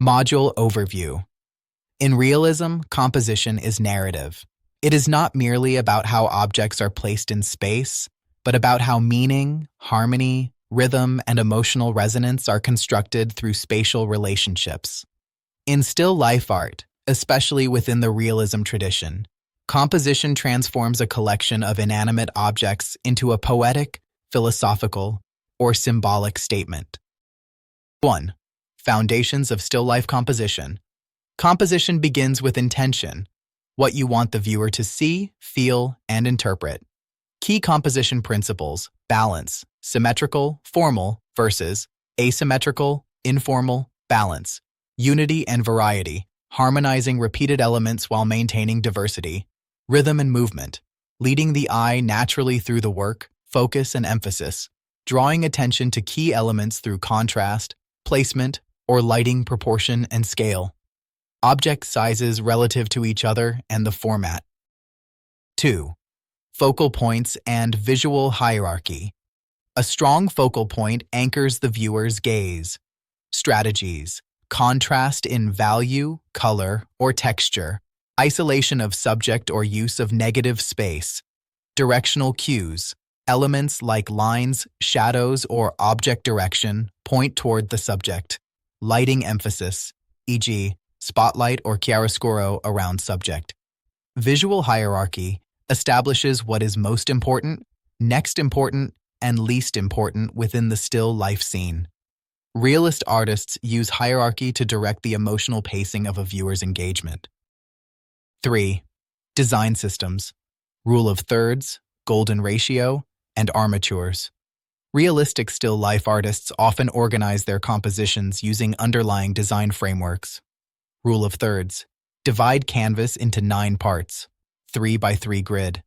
Module Overview. In realism, composition is narrative. It is not merely about how objects are placed in space, but about how meaning, harmony, rhythm, and emotional resonance are constructed through spatial relationships. In still life art, especially within the realism tradition, composition transforms a collection of inanimate objects into a poetic, philosophical, or symbolic statement. 1. Foundations of still life composition. Composition begins with intention, what you want the viewer to see, feel, and interpret. Key composition principles: balance, symmetrical, formal, versus asymmetrical, informal, balance, unity and variety, harmonizing repeated elements while maintaining diversity, rhythm and movement, leading the eye naturally through the work, focus and emphasis, drawing attention to key elements through contrast, placement, or lighting, proportion, and scale. Object sizes relative to each other and the format. 2. Focal points and visual hierarchy. A strong focal point anchors the viewer's gaze. Strategies: contrast in value, color, or texture, isolation of subject or use of negative space, directional cues. Elements like lines, shadows, or object direction point toward the subject. Lighting emphasis, e.g., spotlight or chiaroscuro around subject. Visual hierarchy establishes what is most important, next important, and least important within the still life scene. Realist artists use hierarchy to direct the emotional pacing of a viewer's engagement. 3. Design systems. Rule of thirds, golden ratio, and armatures. Realistic still life artists often organize their compositions using underlying design frameworks. Rule of thirds. Divide canvas into 9 parts, 3 by 3 grid.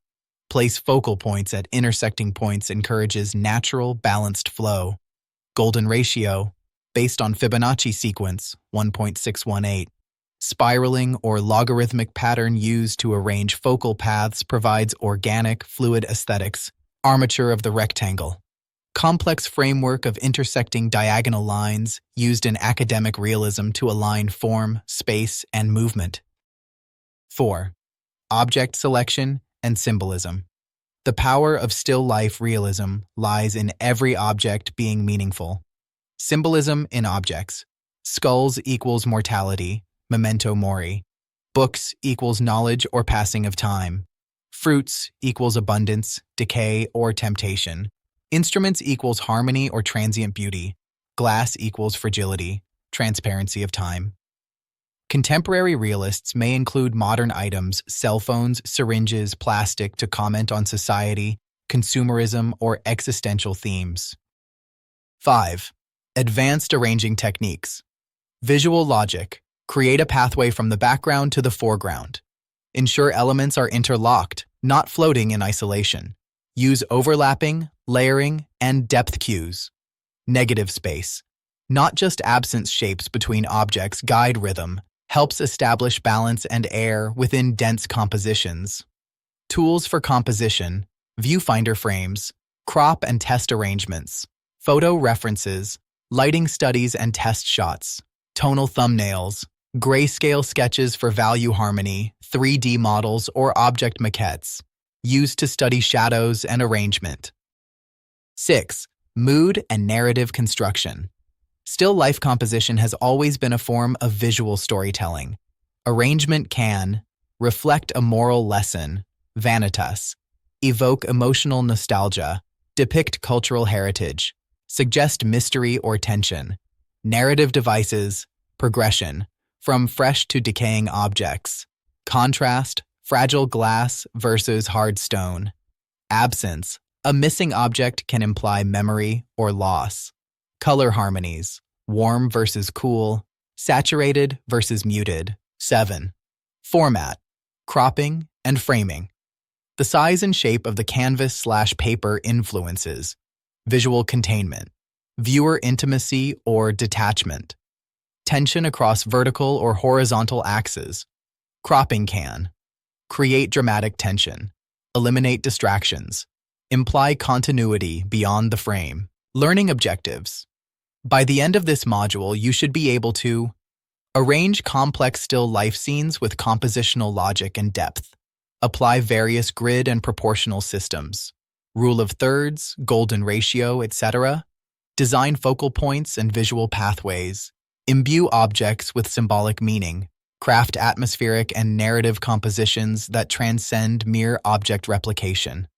Place focal points at intersecting points encourages natural, balanced flow. Golden ratio, based on Fibonacci sequence, 1.618. Spiraling or logarithmic pattern used to arrange focal paths provides organic, fluid aesthetics. Armature of the rectangle. Complex framework of intersecting diagonal lines used in academic realism to align form, space, and movement. 4. Object selection and symbolism. The power of still life realism lies in every object being meaningful. Symbolism in objects. Skulls equals mortality, memento mori. Books equals knowledge or passing of time. Fruits equals abundance, decay, or temptation. Instruments equals harmony or transient beauty. Glass equals fragility, transparency of time. Contemporary realists may include modern items, cell phones, syringes, plastic to comment on society, consumerism, or existential themes. 5. Advanced arranging techniques. Visual logic. Create a pathway from the background to the foreground. Ensure elements are interlocked, not floating in isolation. Use overlapping, layering, and depth cues. Negative space. Not just absence shapes between objects guide rhythm, helps establish balance and air within dense compositions. Tools for composition: viewfinder frames, crop and test arrangements, photo references, lighting studies and test shots, tonal thumbnails, grayscale sketches for value harmony, 3D models or object maquettes, used to study shadows and arrangement. 6. Mood and narrative construction. Still life composition has always been a form of visual storytelling. Arrangement can reflect a moral lesson, vanitas, evoke emotional nostalgia, depict cultural heritage, suggest mystery or tension. Narrative devices, progression, from fresh to decaying objects. Contrast, fragile glass versus hard stone. Absence, a missing object can imply memory or loss. Color harmonies, warm versus cool, saturated versus muted. 7. Format, cropping, and framing. The size and shape of the canvas/paper influences. Visual containment, viewer intimacy or detachment. Tension across vertical or horizontal axes. Cropping can create dramatic tension, eliminate distractions, imply continuity beyond the frame. Learning objectives. By the end of this module, you should be able to Arrange complex still life scenes with compositional logic and depth. Apply various grid and proportional systems, rule of thirds, golden ratio, etc. Design focal points and visual pathways. Imbue objects with symbolic meaning. Craft atmospheric and narrative compositions that transcend mere object replication.